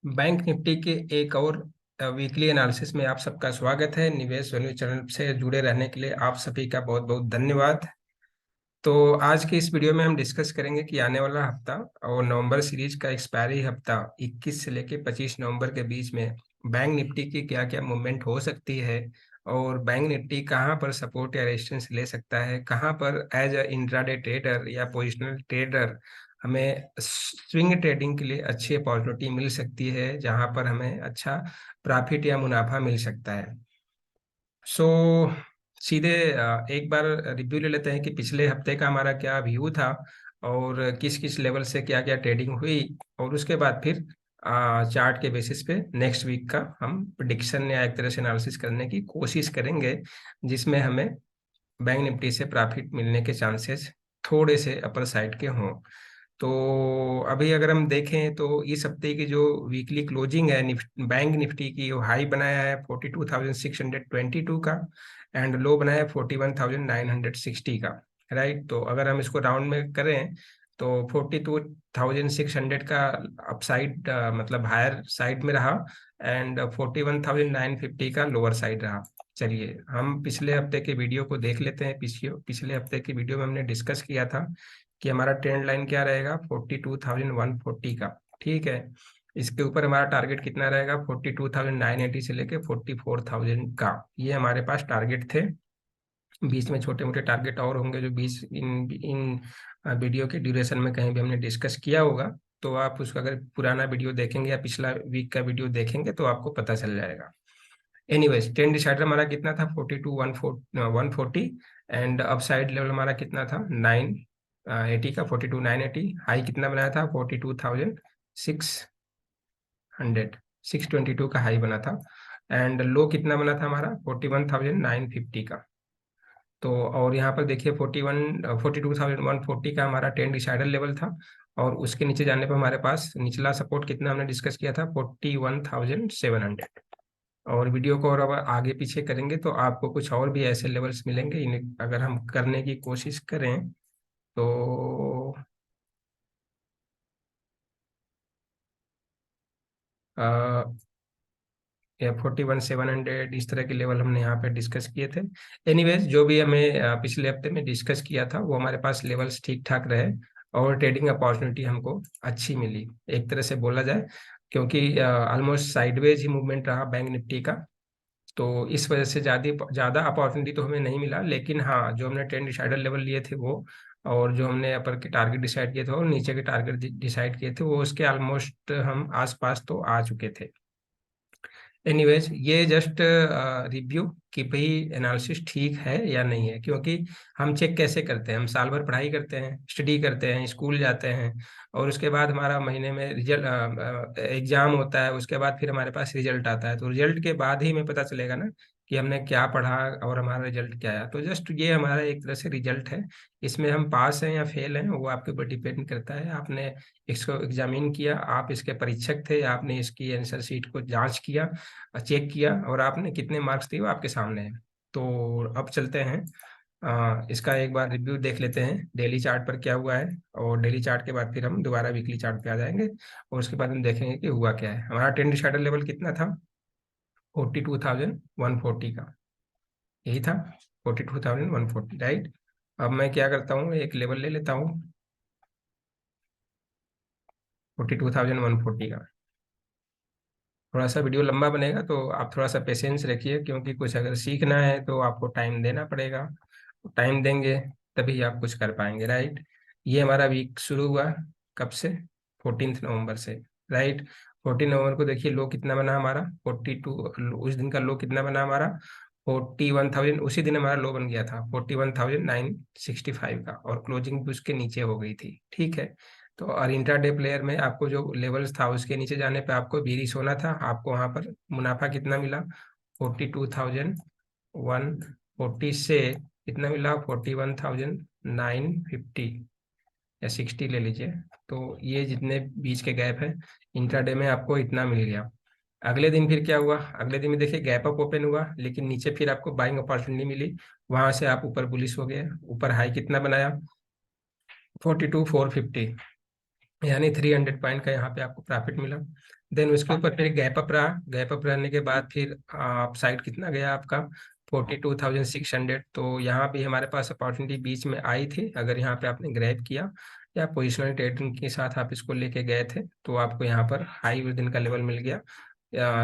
Bank Nifty के एक और वीकली एनालिसिस में आप सबका स्वागत है। निवेश वेन्यू चैनल से जुड़े रहने के लिए आप सभी का बहुत बहुत धन्यवाद। तो आज के इस वीडियो में हम डिस्कस करेंगे कि आने वाला हफ्ता और नवंबर सीरीज का एक्सपायरी हफ्ता 21 से लेके 25 नवंबर के बीच में बैंक निफ्टी की क्या क्या मूवमेंट हो सकती है, और बैंक निफ्टी कहां पर सपोर्ट या रेजिस्टेंस ले सकता है, कहां पर एज अ इंट्राडे ट्रेडर या पोजिशनल ट्रेडर हमें स्विंग ट्रेडिंग के लिए अच्छी अपॉर्चुनिटी मिल सकती है, जहां पर हमें अच्छा प्रॉफिट या मुनाफा मिल सकता है। सो सीधे एक बार रिव्यू ले लेते हैं कि पिछले हफ्ते का हमारा क्या व्यू था और किस किस लेवल से क्या क्या ट्रेडिंग हुई, और उसके बाद फिर चार्ट के बेसिस पे नेक्स्ट वीक का हम प्रिडिक्शन या एक तरह से एनालिसिस करने की कोशिश करेंगे, जिसमें हमें बैंक निफ्टी से प्रॉफिट मिलने के चांसेस थोड़े से अपर साइड के हों। तो अभी अगर हम देखें तो इस हफ्ते की जो वीकली क्लोजिंग है बैंक निफ्टी की, वो हाई बनाया है 42,622 का एंड लो बनाया है 41,960 का। राइट, तो अगर हम इसको राउंड में करें तो 42,600 का अपसाइड मतलब हायर साइड में रहा एंड 41,950 का लोअर साइड रहा। चलिए हम पिछले हफ्ते के वीडियो को देख लेते हैं। पिछले हफ्ते के वीडियो में हमने डिस्कस किया था कि हमारा ट्रेंड लाइन क्या रहेगा, 42,140 का। ठीक है, इसके ऊपर हमारा टारगेट कितना रहेगा, 42,980 से लेके 44,000 का। ये हमारे पास टारगेट थे। बीच में छोटे मोटे टारगेट और होंगे जो बीच इन इन वीडियो के ड्यूरेशन में कहीं भी हमने डिस्कस किया होगा, तो आप उसका अगर पुराना वीडियो देखेंगे या पिछला वीक का वीडियो देखेंगे तो आपको पता चल जाएगा। एनीवेज, ट्रेंड डिसाइडर हमारा कितना था, 42,140 एंड अपसाइड लेवल हमारा कितना था, 980 का, 42,980। हाई कितना बनाया था, 42,622 का हाई बना था एंड लो कितना बना था हमारा, 41,950 का। तो और यहाँ पर देखिए 42,140 का हमारा ट्रेंड डिसाइडर लेवल था, और उसके नीचे जाने पर हमारे पास निचला सपोर्ट कितना हमने डिस्कस किया था, 41,700। और वीडियो को और अब आगे पीछे करेंगे तो आपको कुछ और भी ऐसे लेवल्स मिलेंगे, इन्हें अगर हम करने की कोशिश करें तो या 41,700 इस तरह के लेवल हमने यहाँ पे डिस्कस किए थे। एनीवेज, जो भी हमें पिछले हफ्ते में डिस्कस किया था वो हमारे पास लेवल्स ठीक ठाक रहे और ट्रेडिंग अपॉर्चुनिटी हमको अच्छी मिली, एक तरह से बोला जाए, क्योंकि ऑलमोस्ट साइडवेज ही मूवमेंट रहा बैंक निफ्टी का। तो इस वजह से ज़्यादा ज़्यादा अपॉर्चुनिटी तो हमें नहीं मिला, लेकिन हाँ, जो हमने ट्रेंड डिसाइडर लेवल लिए थे वो, और जो हमने अपर के टारगेट डिसाइड किए थे और नीचे के टारगेट डिसाइड किए थे, वो उसके ऑलमोस्ट हम आसपास तो आ चुके थे। एनीवेज, ये जस्ट रिव्यू कि भाई एनालिसिस ठीक है या नहीं है, क्योंकि हम चेक कैसे करते हैं, हम साल भर पढ़ाई करते हैं, स्टडी करते हैं, स्कूल जाते हैं, और उसके बाद हमारा महीने में रिजल्ट एग्जाम होता है, उसके बाद फिर हमारे पास रिजल्ट आता है। तो रिजल्ट के बाद ही हमें पता चलेगा ना कि हमने क्या पढ़ा और हमारा रिजल्ट क्या आया। तो जस्ट ये हमारा एक तरह से रिजल्ट है, इसमें हम पास हैं या फेल हैं वो आपके ऊपर डिपेंड करता है। आपने इसको एग्जामिन किया, आप इसके परीक्षक थे, आपने इसकी आंसर शीट को जांच किया, चेक किया, और आपने कितने मार्क्स दिए वो आपके सामने है। तो अब चलते हैं, इसका एक बार रिव्यू देख लेते हैं डेली चार्ट पर क्या हुआ है, और डेली चार्ट के बाद फिर हम दोबारा वीकली चार्ट पे आ जाएंगे, और उसके बाद हम देखेंगे कि हुआ क्या है। हमारा ट्रेंड शैडो लेवल कितना था, 42,140 का, यही था, 42,140, राइट। अब मैं क्या करता हूँ, एक लेवल ले लेता हूँ 42,140 का। थोड़ा सा वीडियो लंबा बनेगा तो आप थोड़ा सा पेशेंस रखिए, क्योंकि कुछ अगर सीखना है तो आपको टाइम देना पड़ेगा। टाइम देंगे तभी आप कुछ कर पाएंगे, राइट। ये हमारा वीक शुरू हुआ कब से, 14 नवंबर से, राइट। 14 नवंबर को देखिए लो कितना बना हमारा, 42। उस दिन का लो कितना बना हमारा, 41,000। उसी दिन हमारा लो बन गया था 41,965 का, और क्लोजिंग भी उसके नीचे हो गई थी। ठीक है, तो और इंट्राडे प्लेयर में आपको जो लेवल्स था उसके नीचे जाने पे आपको बीरिश होना था। आपको वहां पर मुनाफा कितना मिला, 42,140 से कितना मिला, 41,950 या 60 ले लीजिए। तो ये जितने बीच के गैप है इंट्राडे में आपको इतना मिल गया। अगले दिन फिर क्या हुआ, अगले दिन में देखिए गैप अप ओपन हुआ, लेकिन नीचे फिर आपको बाइंग अपॉर्चुनिटी मिली, वहां से आप ऊपर बुलिश हो गए। ऊपर हाई कितना बनाया, 42,450, यानी 300 पॉइंट का यहाँ पे आपको प्रॉफिट मिला। देन उसके ऊपर फिर गैप अप रहा, गैप अप रहने के बाद फिर आप साइड कितना गया आपका 42,600। तो यहाँ भी हमारे पास अपॉर्चुनिटी बीच में आई थी। अगर यहाँ पे आपने ग्रैब किया या पोजिशनल ट्रेडिंग के साथ आप इसको लेके गए थे तो आपको यहाँ पर हाई उस दिन का लेवल मिल गया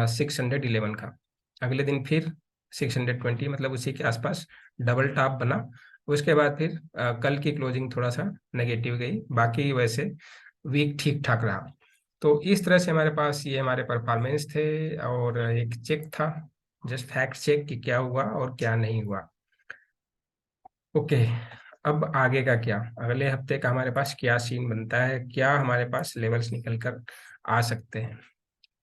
611 का। अगले दिन फिर 620, मतलब उसी के आसपास डबल टॉप बना। उसके बाद फिर कल की क्लोजिंग थोड़ा सा नेगेटिव गई, बाकी वैसे वीक ठीक ठाक रहा। तो इस तरह से हमारे पास ये हमारे परफॉर्मेंस थे, और एक चेक था, जस्ट फैक्ट चेक कि क्या हुआ और क्या नहीं हुआ। ओके, अब आगे का क्या, अगले हफ्ते का हमारे पास क्या सीन बनता है, क्या हमारे पास लेवल्स निकल कर आ सकते हैं।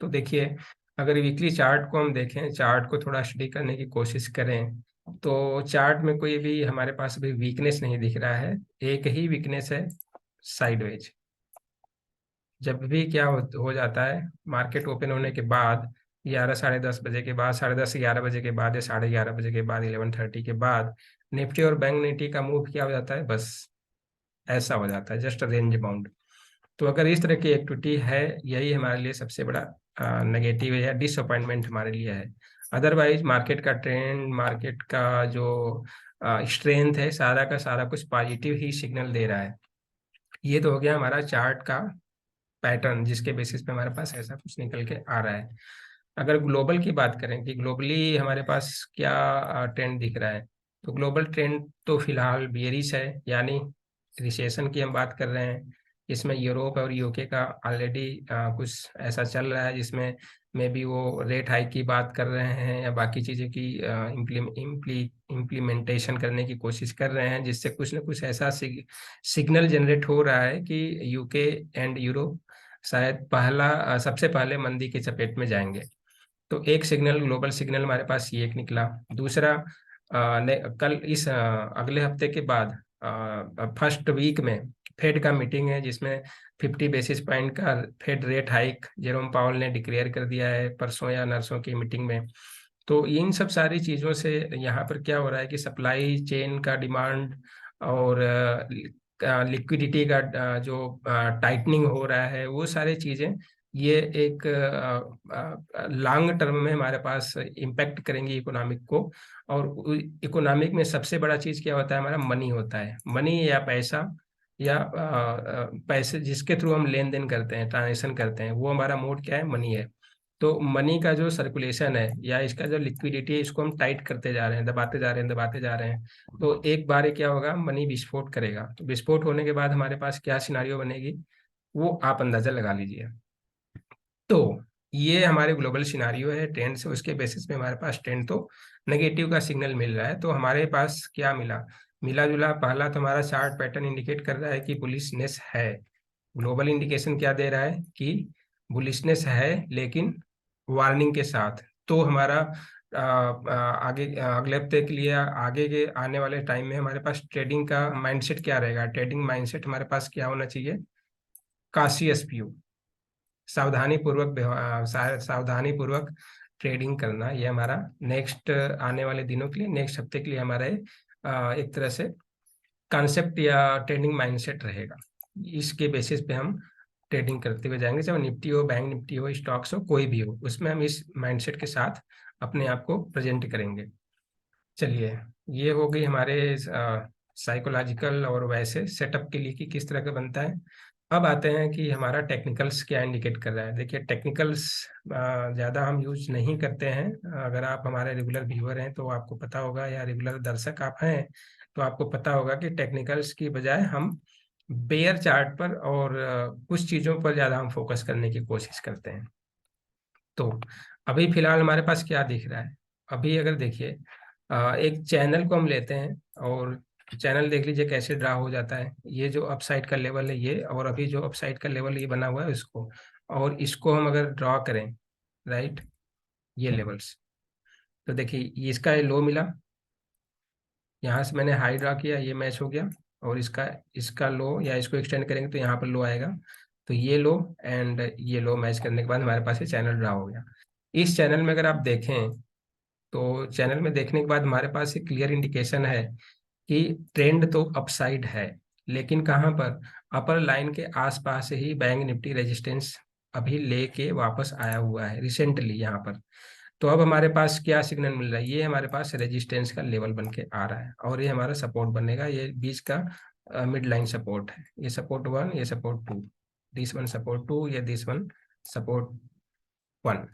तो देखिए, अगर वीकली चार्ट को हम देखें, चार्ट को थोड़ा स्टडी करने की कोशिश करें, तो चार्ट में कोई भी हमारे पास अभी वीकनेस नहीं दिख रहा है। एक ही वीकनेस है, साइडवेज। जब भी क्या हो जाता है, मार्केट ओपन होने के बाद 11 साढ़े 10 बजे के बाद, साढ़े 10 11 बजे के बाद, या 11:30 बजे के बाद, 11:30 के बाद निफ्टी और बैंक निफ्टी का मूव क्या हो जाता है, बस ऐसा हो जाता है, जस्ट रेंज बाउंड। तो अगर इस तरह की एक्टिविटी है, यही हमारे लिए सबसे बड़ा नेगेटिव है या डिसअपॉइंटमेंट हमारे लिए है। अदरवाइज मार्केट का ट्रेंड, मार्केट का जो स्ट्रेंथ है, सारा का सारा कुछ पॉजिटिव ही सिग्नल दे रहा है। ये तो हो गया हमारा चार्ट का पैटर्न, जिसके बेसिस पे हमारे पास ऐसा कुछ निकल के आ रहा है। अगर ग्लोबल की बात करें कि ग्लोबली हमारे पास क्या ट्रेंड दिख रहा है, तो ग्लोबल ट्रेंड तो फिलहाल बियरिश है, यानी रिसेशन की हम बात कर रहे हैं। इसमें यूरोप और यूके का ऑलरेडी कुछ ऐसा चल रहा है जिसमें मे बी वो रेट हाइक की बात कर रहे हैं या बाकी चीज़ें की इम्प्लीमेंटेशन करने की कोशिश कर रहे हैं, जिससे कुछ ना कुछ ऐसा सिग्नल जनरेट हो रहा है कि यूके एंड यूरोप शायद सबसे पहले मंदी के चपेट में जाएंगे। तो एक सिग्नल, ग्लोबल सिग्नल हमारे पास ये एक निकला। दूसरा, कल इस अगले हफ्ते के बाद फर्स्ट वीक में फेड का मीटिंग है, जिसमें 50 बेसिस पॉइंट का फेड रेट हाइक जेरोम पावल ने डिक्लेयर कर दिया है परसों या नरसों की मीटिंग में। तो इन सब सारी चीज़ों से यहाँ पर क्या हो रहा है कि सप्लाई चेन का डिमांड और लिक्विडिटी का जो टाइटनिंग हो रहा है, वो सारी चीज़ें ये एक लॉन्ग टर्म में हमारे पास इम्पैक्ट करेंगी इकोनॉमिक को। और इकोनॉमिक में सबसे बड़ा चीज़ क्या होता है, हमारा मनी होता है। मनी या पैसा, या पैसे जिसके थ्रू हम लेन देन करते हैं, ट्रांजेक्शन करते हैं, वो हमारा मोड क्या है, मनी है। तो मनी का जो सर्कुलेशन है या इसका जो लिक्विडिटी है, इसको हम टाइट करते जा रहे हैं, दबाते जा रहे हैं, दबाते जा रहे हैं। तो एक बार ये क्या होगा, मनी विस्फोट करेगा। तो विस्फोट होने के बाद हमारे पास क्या सिनारियो बनेगी, वो आप अंदाजा लगा लीजिए। तो ये हमारे ग्लोबल सिनारियो है ट्रेंड से, उसके बेसिस पे हमारे पास ट्रेंड तो नेगेटिव का सिग्नल मिल रहा है। तो हमारे पास क्या मिला, मिला जुला, पहला तो हमारा चार्ट पैटर्न इंडिकेट कर रहा है कि बुलिशनेस है। ग्लोबल इंडिकेशन क्या दे रहा है कि बुलिशनेस है, लेकिन वार्निंग के साथ। तो हमारा आगे अगले हफ्ते के लिए, आगे के आने वाले टाइम में हमारे पास ट्रेडिंग का माइंडसेट क्या रहेगा, ट्रेडिंग माइंडसेट हमारे पास क्या होना चाहिए, काशियस व्यू, सावधानी पूर्वक सावधानी पूर्वक ट्रेडिंग करना। ये हमारा नेक्स्ट आने वाले दिनों के लिए, नेक्स्ट हफ्ते के लिए हमारा एक तरह से कॉन्सेप्ट या ट्रेडिंग माइंडसेट रहेगा। इसके बेसिस पे हम ट्रेडिंग करते हुए जाएंगे, चाहे निफ्टी हो, बैंक निफ्टी हो, स्टॉक्स हो, कोई भी हो, उसमें हम इस माइंडसेट के साथ अपने आप को प्रेजेंट करेंगे। चलिए, ये हो गई हमारे साइकोलॉजिकल और वैसे सेटअप के लिए कि किस तरह का बनता है। अब आते हैं कि हमारा टेक्निकल्स क्या इंडिकेट कर रहा है। देखिए, टेक्निकल्स ज़्यादा हम यूज नहीं करते हैं। अगर आप हमारे रेगुलर व्यूअर हैं तो आपको पता होगा, या रेगुलर दर्शक आप हैं तो आपको पता होगा कि टेक्निकल्स की बजाय हम बेयर चार्ट पर और कुछ चीज़ों पर ज़्यादा हम फोकस करने की कोशिश करते हैं। तो अभी फिलहाल हमारे पास क्या दिख रहा है, अभी अगर देखिए एक चैनल को हम लेते हैं, और चैनल देख लीजिए कैसे ड्रा हो जाता है। ये जो अपसाइड का लेवल है ये, और अभी जो अपसाइड का लेवल ये बना हुआ है इसको, और इसको हम अगर ड्रॉ करें, राइट, ये लेवल्स, तो देखिए इसका ये लो मिला, यहाँ से मैंने हाई ड्रा किया, ये मैच हो गया, और इसका इसका लो, या इसको एक्सटेंड करेंगे तो यहाँ पर लो आएगा। तो ये लो एंड ये लो मैच करने के बाद हमारे पास ये चैनल ड्रा हो गया। इस चैनल में अगर आप देखें, तो चैनल में देखने के बाद हमारे पास एक क्लियर इंडिकेशन है कि ट्रेंड तो अपसाइड है, लेकिन कहाँ पर, अपर लाइन के आसपास ही बैंक निफ्टी रेजिस्टेंस अभी लेके वापस आया हुआ है रिसेंटली यहाँ पर। तो अब हमारे पास क्या सिग्नल मिल रहा है, ये हमारे पास रेजिस्टेंस का लेवल बन के आ रहा है और ये हमारा सपोर्ट बनेगा। ये बीच का मिड लाइन सपोर्ट है, ये सपोर्ट वन, ये support two, this one support two, ये दिस वन सपोर्ट वन।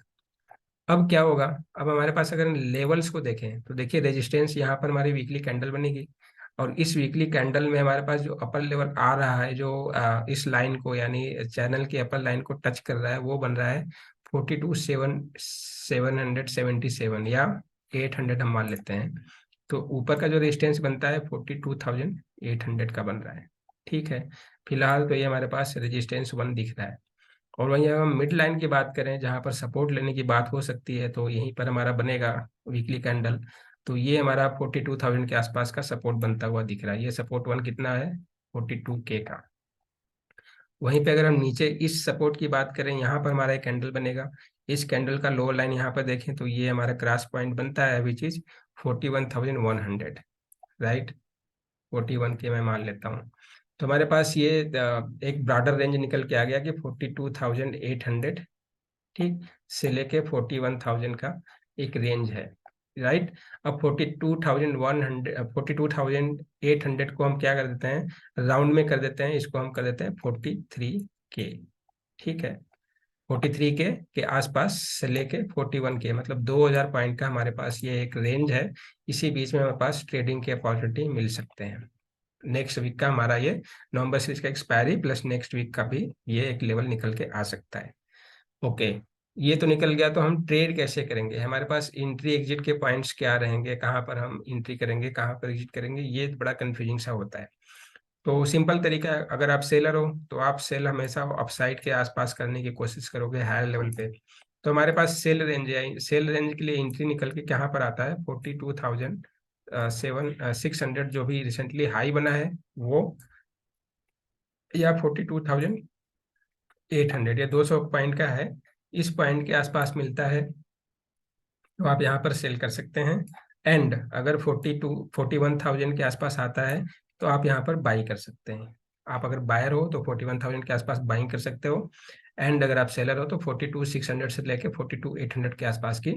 अब क्या होगा, अब हमारे पास अगर लेवल्स को देखें तो देखिए रेजिस्टेंस यहाँ पर हमारी वीकली कैंडल बनेगी और इस वीकली कैंडल में हमारे पास जो अपर लेवल आ रहा है, जो इस लाइन को यानी चैनल की अपर लाइन को टच कर रहा है, वो बन रहा है 42,777 या 800 हम मान लेते हैं। तो ऊपर का जो रेजिस्टेंस बनता है 42,800 का बन रहा है। ठीक है, फिलहाल तो ये हमारे पास रेजिस्टेंस वन दिख रहा है। और वहीं अगर हम मिड लाइन की बात करें जहां पर सपोर्ट लेने की बात हो सकती है, तो यहीं पर हमारा बनेगा वीकली कैंडल। तो ये हमारा 42,000 के आसपास का सपोर्ट बनता हुआ दिख रहा है। ये सपोर्ट वन कितना है, 42K का। वहीं पे अगर हम नीचे इस सपोर्ट की बात करें, यहाँ पर हमारा एक कैंडल बनेगा। इस कैंडल का लोअर लाइन यहाँ पर देखें तो ये हमारा क्रॉस पॉइंट बनता है विच इज 41,100, राइट। 41K मैं मान लेता हूँ। तो हमारे पास ये एक ब्रॉडर रेंज निकल के आ गया कि 42,800, ठीक, से लेके 41,000 का एक रेंज है, राइट। अब 42,800 को हम क्या कर देते हैं, राउंड में कर देते हैं, इसको हम कर देते हैं 43K। ठीक है, 43K के आसपास से लेके 41K, मतलब 2,000 पॉइंट का हमारे पास ये एक रेंज है। इसी बीच में हमारे पास ट्रेडिंग के अपॉर्चुनिटी मिल सकते हैं। नेक्स्ट वीक का हमारा ये नवंबर सीरीज का एक्सपायरी प्लस नेक्स्ट वीक का भी ये एक लेवल निकल के आ सकता है। ओके, ये तो निकल गया। तो हम ट्रेड कैसे करेंगे, हमारे पास एंट्री एग्जिट के पॉइंट्स क्या रहेंगे, कहाँ पर हम एंट्री करेंगे, कहाँ पर एग्जिट करेंगे, ये बड़ा कंफ्यूजिंग सा होता है। तो सिंपल तरीका है, अगर आप सेलर हो तो आप सेल हमेशा अपसाइड के आसपास करने की कोशिश करोगे हायर लेवल पे। तो हमारे पास सेल रेंज है, सेल रेंज के लिए एंट्री निकल के कहाँ पर आता है, 42,600 जो भी रिसेंटली हाई बना है वो, या 42,800 या 200 पॉइंट का है, इस पॉइंट के आसपास मिलता है तो आप यहाँ पर सेल कर सकते हैं। एंड अगर 41,000 के आसपास आता है तो आप यहाँ पर बाई कर सकते हैं। आप अगर बायर हो तो 41,000 के आसपास बाइंग कर सकते हो। एंड अगर आप सेलर हो तो 42,600 से लेके 42,800 के आसपास की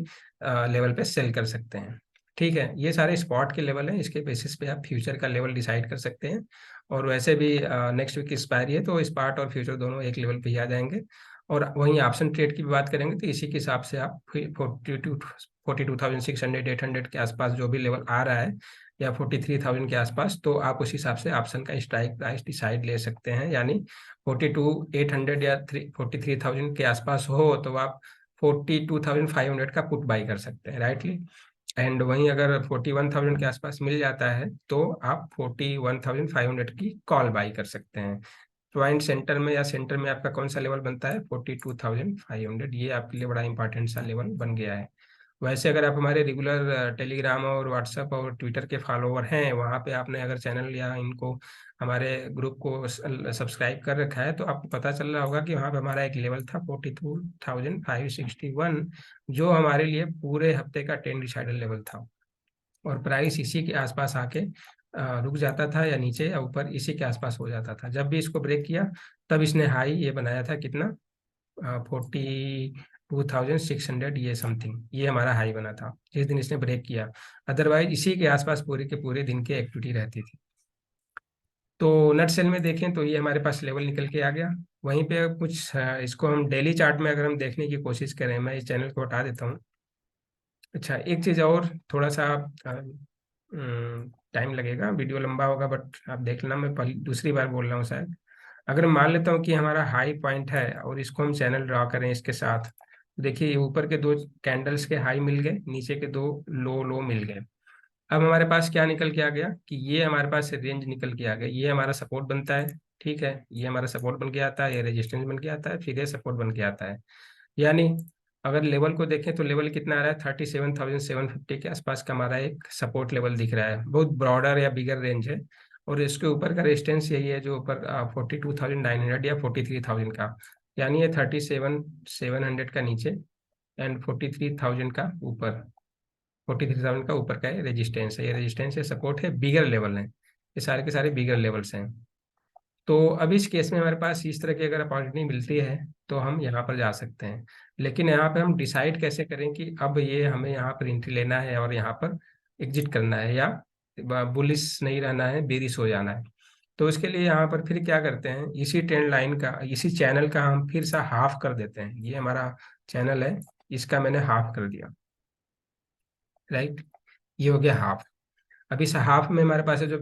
लेवल पे सेल कर सकते हैं। ठीक है, ये सारे स्पॉट के लेवल हैं, इसके बेसिस पे आप फ्यूचर का लेवल डिसाइड कर सकते हैं। और वैसे भी नेक्स्ट वीक की एक्सपायरी है तो स्पॉट और फ्यूचर दोनों एक लेवल पे ही आ जाएंगे। और वहीं ऑप्शन ट्रेड की भी बात करेंगे तो इसी के हिसाब से आप 42,600 800 के आसपास जो भी लेवल आ रहा है, या 43,000 के आसपास, तो आप उस हिसाब से ऑप्शन का स्ट्राइक प्राइस डिसाइड ले सकते हैं। यानी 42,800 या 43,000 के आसपास हो तो आप 42,500 का पुट बाई कर सकते हैं, राइटली। एंड वहीं अगर 41,000 के आसपास मिल जाता है तो आप 41,500 की कॉल बाई कर सकते हैं। ज्वाइंट सेंटर में या सेंटर में आपका कौन सा लेवल बनता है, 42,500, ये आपके लिए बड़ा इंपॉर्टेंट सा लेवल बन गया है। वैसे अगर आप हमारे रेगुलर टेलीग्राम और व्हाट्सएप और ट्विटर के फॉलोवर हैं, वहाँ पे आपने अगर चैनल या इनको हमारे ग्रुप को सब्सक्राइब कर रखा है तो आपको पता चल रहा होगा कि वहाँ पे हमारा एक लेवल था 42,561, जो हमारे लिए पूरे हफ्ते का ट्रेंड डिसाइडर लेवल था। और प्राइस इसी के आसपास आके रुक जाता था, या नीचे या ऊपर इसी के आसपास हो जाता था। जब भी इसको ब्रेक किया तब इसने हाई ये बनाया था कितना, 42,600 ये समथिंग, ये हमारा हाई बना था जिस दिन इसने ब्रेक किया। अदरवाइज इसी के आसपास पूरे के पूरे दिन की एक्टिविटी रहती थी। तो नेट सेल में देखें तो ये हमारे पास लेवल निकल के आ गया। वहीं पे कुछ इसको हम डेली चार्ट में अगर हम देखने की कोशिश करें, मैं इस चैनल को हटा देता हूँ। अच्छा, एक चीज़ और, थोड़ा सा टाइम लगेगा, वीडियो लंबा होगा, बट आप देख लेना, मैं पहली दूसरी बार बोल रहा हूँ शायद। अगर मान लेता हूँ कि हमारा हाई पॉइंट है और इसको हम चैनल ड्रा करें इसके साथ, देखिए ये ऊपर के दो कैंडल्स के हाई मिल गए, नीचे के दो लो लो मिल गए। अब हमारे पास क्या निकल के आ गया कि ये हमारे पास रेंज निकल के आ गया, ये हमारा सपोर्ट बनता है। ठीक है, ये हमारा सपोर्ट बन के आता है, ये रेजिस्टेंस बन के आता है, फिर ये सपोर्ट बन के आता है। यानी अगर लेवल को देखें तो लेवल कितना आ रहा है, 37,750 के आसपास का हमारा एक सपोर्ट लेवल दिख रहा है। बहुत ब्रॉडर या बिगर रेंज है। और इसके ऊपर का रेजिस्टेंस यही है जो ऊपर 42,900 या 43,000 का, यानी ये 37,700 का नीचे एंड 43,000 का ऊपर, 43,000 का ऊपर का रेजिस्टेंस है। ये रेजिस्टेंस है, सपोर्ट है, बिगर लेवल है, ये सारे के सारे बिगर लेवल्स हैं। तो अब इस केस में हमारे पास इस तरह की अगर अपॉर्चुनिटी मिलती है तो हम यहाँ पर जा सकते हैं। लेकिन यहाँ पे हम डिसाइड कैसे करें कि अब ये हमें यहाँ पर एंट्री लेना है और यहाँ पर एग्जिट करना है, या बुलिश नहीं रहना है, बेरिश हो जाना है। तो इसके लिए यहाँ पर फिर क्या करते हैं, इसी ट्रेंड लाइन का, इसी चैनल का हम फिर से हाफ कर देते हैं। ये हमारा चैनल है, इसका मैंने हाफ कर दिया, राइट। ये हो गया हाफ। अब इस हाफ में हमारे पास है जो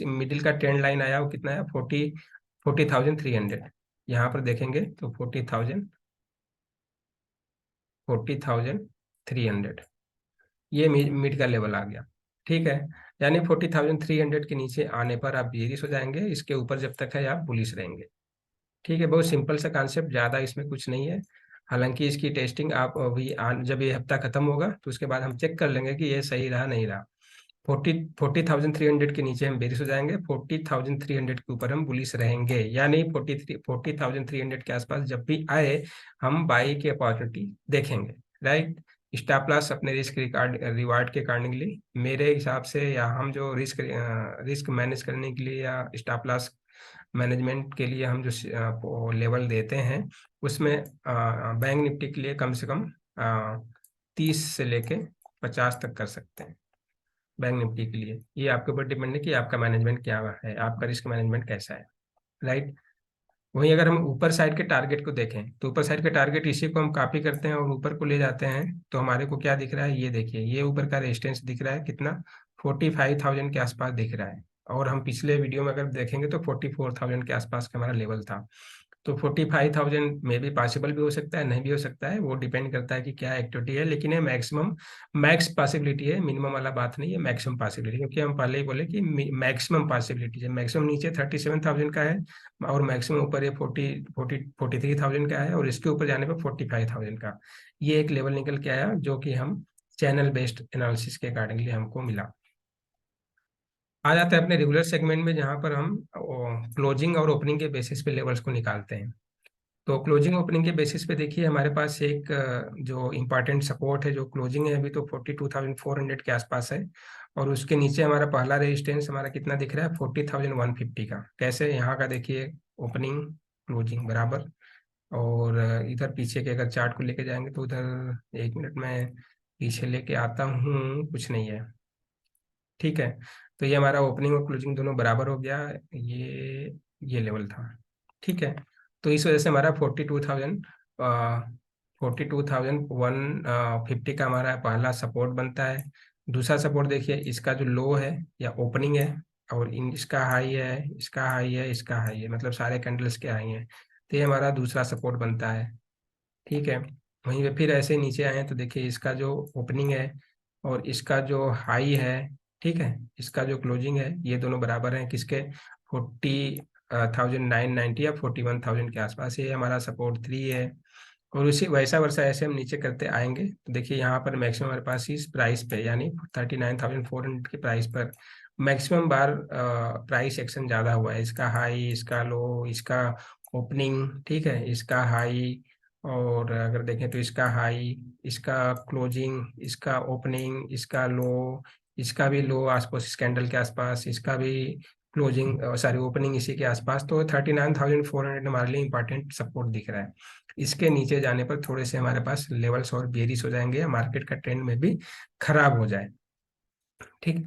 मिडिल का ट्रेंड लाइन आया वो कितना है, 40,300। यहाँ पर देखेंगे तो 40,300 ये मिड का लेवल आ गया। ठीक है, यानी 40,300 के नीचे आने पर आप बेरिश हो जाएंगे, इसके ऊपर जब तक है आप बुलिश रहेंगे। ठीक है, बहुत सिंपल सा कॉन्सेप्ट, ज़्यादा इसमें कुछ नहीं है। हालांकि इसकी टेस्टिंग आप अभी जब ये हफ्ता खत्म होगा तो उसके बाद हम चेक कर लेंगे कि ये सही रहा नहीं रहा। 40,300 के नीचे हम बेरिश हो जाएंगे, 40,300 के ऊपर हम बुलिश रहेंगे, यानी 40,300 के आसपास जब भी आए हम बाई की अपॉर्चुनिटी देखेंगे, राइट। स्टॉप लॉस अपने रिस्क रिवार्ड के अकॉर्डिंगली मेरे हिसाब से, या हम जो रिस्क मैनेज करने के लिए या स्टॉप लॉस मैनेजमेंट के लिए हम जो लेवल देते हैं उसमें बैंक निफ्टी के लिए कम से कम 30 से लेके 50 तक कर सकते हैं। बैंक निफ्टी के लिए ये आपके ऊपर डिपेंड है कि आपका मैनेजमेंट क्या है, आपका रिस्क मैनेजमेंट कैसा है, राइट। वहीं अगर हम ऊपर साइड के टारगेट को देखें तो ऊपर साइड के टारगेट इसी को हम कॉपी करते हैं और ऊपर को ले जाते हैं, तो हमारे को क्या दिख रहा है, ये देखिए, ये ऊपर का रेजिस्टेंस दिख रहा है कितना, 45,000 के आसपास दिख रहा है। और हम पिछले वीडियो में अगर देखेंगे तो 44,000 के आसपास का हमारा लेवल था। तो 45,000 में भी पॉसिबल भी हो सकता है, नहीं भी हो सकता है, वो डिपेंड करता है कि क्या एक्टिविटी है। लेकिन ये मैक्सिमम मैक्स पॉसिबिलिटी है, मिनिमम वाला बात नहीं है, मैक्सिमम पॉसिबिलिटी, क्योंकि हम पहले ही बोले कि मैक्सिमम पॉसिबिलिटी है। मैक्सिमम नीचे 37,000 का है और मैक्सिमम ऊपर ये 43,000 का है, और इसके ऊपर जाने पर 45,000 का ये एक लेवल निकल के आया, जो कि हम चैनल बेस्ड एनालिसिस के अकॉर्डिंगली हमको मिला। आ जाता है अपने रेगुलर सेगमेंट में, जहाँ पर हम क्लोजिंग और ओपनिंग के बेसिस पे लेवल्स को निकालते हैं। तो क्लोजिंग ओपनिंग के बेसिस पे देखिए हमारे पास एक जो इम्पोर्टेंट सपोर्ट है, जो क्लोजिंग है अभी तो 42,400 के आसपास है, और उसके नीचे हमारा पहला रेजिस्टेंस हमारा कितना दिख रहा है, 40,150 का। कैसे, यहाँ का देखिए, ओपनिंग क्लोजिंग बराबर। और इधर पीछे के अगर चार्ट को लेके जाएंगे तो उधर, एक मिनट में पीछे लेके आता हूँ, कुछ नहीं है। ठीक है, तो ये हमारा ओपनिंग और क्लोजिंग दोनों बराबर हो गया, ये लेवल था। ठीक है, तो इस वजह से हमारा 42,150 का हमारा पहला सपोर्ट बनता है। दूसरा सपोर्ट देखिए, इसका जो लो है या ओपनिंग है, और इसका हाई है, इसका हाई है, इसका हाई है, मतलब सारे कैंडल्स के हाई हैं, तो ये हमारा दूसरा सपोर्ट बनता है। ठीक है, वहीं पे फिर ऐसे नीचे आए तो देखिए, इसका जो ओपनिंग है और इसका जो हाई है, ठीक है, इसका जो क्लोजिंग है, ये दोनों बराबर हैं किसके, 40,990 या 41,000 के आसपास, ये हमारा सपोर्ट 3 है। और उसी वैसा वैसा ऐसे हम नीचे करते आएंगे तो देखिए, यहाँ पर मैक्सिमम हमारे पास इस प्राइस पे, यानी 39,400 के प्राइस पर मैक्सिमम बार प्राइस एक्शन ज़्यादा हुआ है। इसका हाई, इसका लो, इसका ओपनिंग, ठीक है, इसका हाई, और अगर देखें तो इसका हाई, इसका क्लोजिंग, इसका ओपनिंग, इसका लो, इसका भी लो आसपास, इस कैंडल के आसपास, इसका भी क्लोजिंग, सॉरी ओपनिंग इसी के आसपास। तो 39,400 हमारे लिए इंपॉर्टेंट सपोर्ट दिख रहा है। इसके नीचे जाने पर थोड़े से हमारे पास लेवल्स और बेरिश हो जाएंगे, या मार्केट का ट्रेंड में भी खराब हो जाए। ठीक।